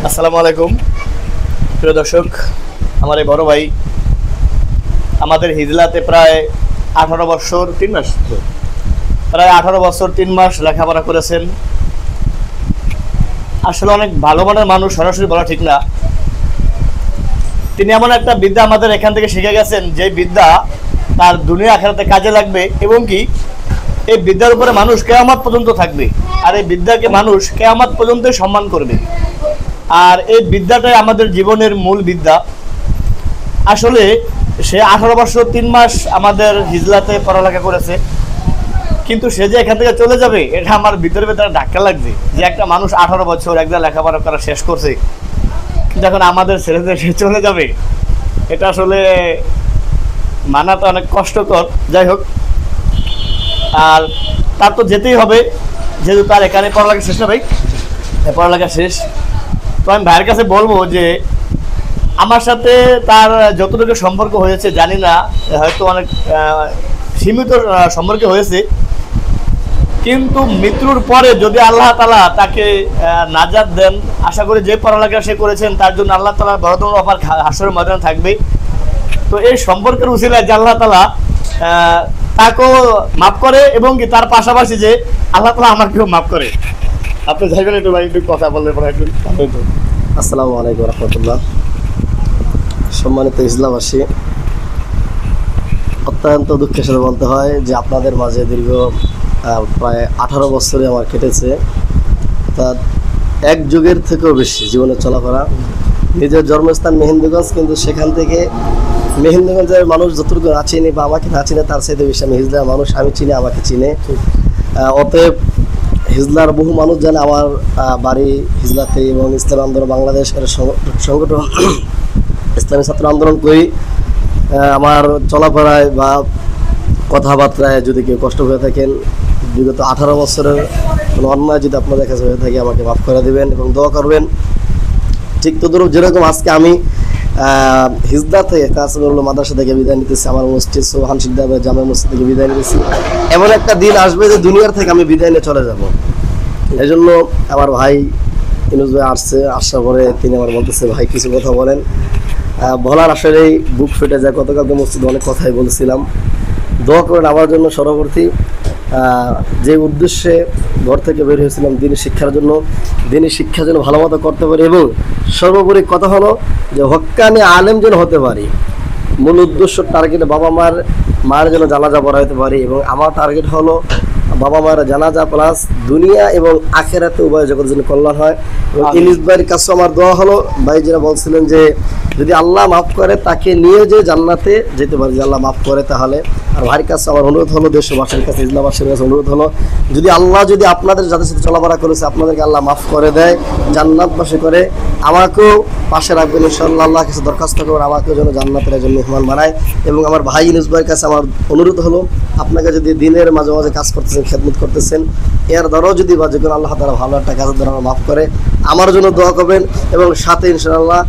আসসালামু আলাইকুম প্রিয় দর্শক, আমার এই বড় ভাই আমাদের হিজলাতে প্রায় 18 বছর 3 মাস প্রায় 18 বছর 3 মাস লেখাপড়া করেছেন। আসলে অনেক ভালো মানের মানুষ, সরাসরি বলা ঠিক না। তিনি এমন একটা বিদ্যা আমাদের এখান থেকে শিখে গেছেন যে বিদ্যা তার দুনিয়া আখিরাতে কাজে লাগবে, এবং কি এই বিদ্যার উপরে মানুষ কিয়ামত পর্যন্ত থাকবে, আর এই বিদ্যাকে মানুষ কিয়ামত পর্যন্ত সম্মান করবে। আর এই বিদ্যাটাই আমাদের জীবনের মূল বিদ্যা। আসলে সে 18 বছর 3 মাস আমাদের হিজলাতে পড়ালেখা করেছে, কিন্তু সে যে এখান থেকে চলে যাবে এটা আমার ভিতরে ভিতরে ধাক্কা লাগছে যে একটা মানুষ 18 বছর একদম লেখাপড়া করা শেষ করছে, কিন্তু এখন আমাদের ছেলেদের সে চলে যাবে, এটা আসলে মানাটা অনেক কষ্টকর। যাই হোক, আর তার তো যেতেই হবে, যেহেতু তার এখানে পড়ালেখা শেষ না ভাই, পড়ালেখা শেষ। তো আমি ভাইয়ের কাছে বলবো যে আমার সাথে তার যতটুকু সম্পর্ক হয়েছে জানি না, হয়তো অনেক সীমিত সম্পর্ক হয়েছে, কিন্তু মৃত্যুর পরে যদি আল্লাহ তাআলা তাকে নাজাত দেন, আশা করি যে পড়ালেখা সে করেছেন তার জন্য আল্লাহ তাআলা বড় অফার হাসরের ময়দানে থাকবে। তো এই সম্পর্কের উসিলায় যে আল্লাহ তাআলা তাকেও মাফ করে, এবং কি তার পাশাপাশি যে আল্লাহ তাআলা আমাকেও মাফ করে। আপনি যাইবেন একটু ভাই, একটু কথা বললে পরে একটু। আসসালামু আলাইকুম রহমতুল্লাহ। সম্মানিত ইসলামবাসী, অত্যন্ত দুঃখের সাথে বলতে হয় যে আপনাদের মাঝে দীর্ঘ প্রায় 18 বছরে আমার কেটেছে, অর্থাৎ এক যুগের থেকেও বেশি জীবনের চলাফেরা। নিজের জন্মস্থান মেহেন্দিগঞ্জ, কিন্তু সেখান থেকে মেহেন্দিগঞ্জের মানুষ যতটুকু না চিনি বা আমাকে না চিনে তার সাথে বেশি আমি হিজলার মানুষ আমি চিনি, আমাকে চিনে। অতএব হিজলার বহু মানুষ জানে আমার বাড়ি হিজলাতে, এবং ইসলাম আন্দোলন বাংলাদেশের সংগঠন ইসলামী ছাত্র আন্দোলন করি। আমার চলাফেরায় বা কথাবার্তায় যদি কেউ কষ্ট হয়ে থাকেন, বিগত 18 বছরের কোনো অন্যায় যদি আপনাদের কাছে হয়ে থাকে আমাকে মাফ করে দেবেন এবং দোয়া করবেন। ঠিক তদ্রুপ যেরকম আজকে আমি হিজলা থেকে কাসিমুল্লাহ মাদ্রাসা থেকে বিদায় নিতেছি, আমার মসজিদ সোহান সিদ্ধাবাদ জামে মসজিদ থেকে বিদায় নিতেছি, এমন একটা দিন আসবে যে দুনিয়ার থেকে আমি বিদায় নিয়ে চলে যাব। এই জন্য আমার ভাই ইনুস ভাই আসার পরে তিনি আমার বলতেছে, ভাই কিছু কথা বলেন। বলার আসলেই বুক ফেটে যায়। গতকালকে মসজিদে অনেক কথাই বলছিলাম। দোয়া করেন আমার জন্য। সর্বপ্রতি যে উদ্দেশ্যে ঘর থেকে বের হয়েছিলাম দিনী শিক্ষার জন্য, দিনী শিক্ষা যেন ভালো মতো করতে পারি, এবং সর্বোপরি কথা হলো যে হক্কানি আলেম যেন হতে পারি। মূল উদ্দেশ্য টার্গেটে বাবা মায়ের যেন জানাজা পড়াইতে পারি, এবং আমার টার্গেট হলো বাবা মায়ের জানাজা প্লাস দুনিয়া এবং আখেরাতে উভয় জগতের জন্য কল্যাণ হয়। এবং ইলিশ ভাইয়ের কাছে আমার দোয়া হলো, ভাই যারা বলছিলেন যে যদি আল্লাহ মাফ করে তাকে নিয়ে যে জান্নাতে যেতে পারি, যে আল্লাহ মাফ করে তাহলে। আর ভাইয়ের কাছে আমার অনুরোধ হলো, দেশবাসীর কাছে ইসলামবাসীর কাছে অনুরোধ হলো, যদি আল্লাহ যদি আপনাদের যাদের সাথে চলাফেরা করেছে আপনাদেরকে আল্লাহ মাফ করে দেয়, জান্নাতবাসী করে, আমাকেও পাশে রাখবেন ইনশাআল্লাহ। আল্লাহ কাছে দরখাস্ত করবেন আমাকেও যেন জান্নাতের একজন মেহমান বানায়। এবং আমার ভাই ইউনুস ভাইয়ের কাছে আমার অনুরোধ হলো, আপনাকে যদি দিনের মাঝে মাঝে কাজ করতেছেন, খেদমত করতেছেন, এর দ্বারাও যদি বা যে কোনো আল্লাহ তাআলা ভালো একটা কাজের দ্বারা মাফ করে, আমার জন্য দোয়া করবেন। এবং সাথে ইনশাআল্লাহ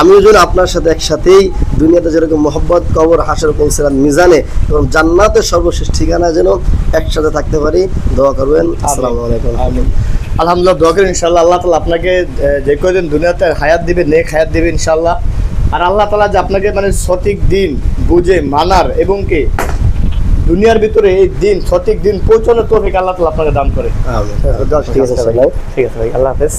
আমিও যেন আপনার সাথে একসাথেই দুনিয়াতে যেরকম মহব্বত, কবর, হাসর, পৌঁছান মিজানে এবং জান্নাতের সর্বশেষ ঠিকানা যেন একসাথে থাকতে পারি, দোয়া করবেন। আসসালামু আলাইকুম। আলহামদুলিল্লাহ, দোয়া করেন ইনশাআল্লাহ। আল্লাহ তাআলা আপনাকে যে কয়দিন দুনিয়াতে হায়াত দিবে, নেক হায়াত দিবে ইনশাআল্লাহ। আর আল্লাহ তাআলা যে আপনাকে মানে সঠিক দিন বুঝে মানার, এবং কি দুনিয়ার ভিতরে এই দিন সঠিক দিন পৌঁছানোর তৌফিক আল্লাহ তাআলা আপনাকে দান করে। ঠিক আছে ভাই, আল্লাহ হাফেজ।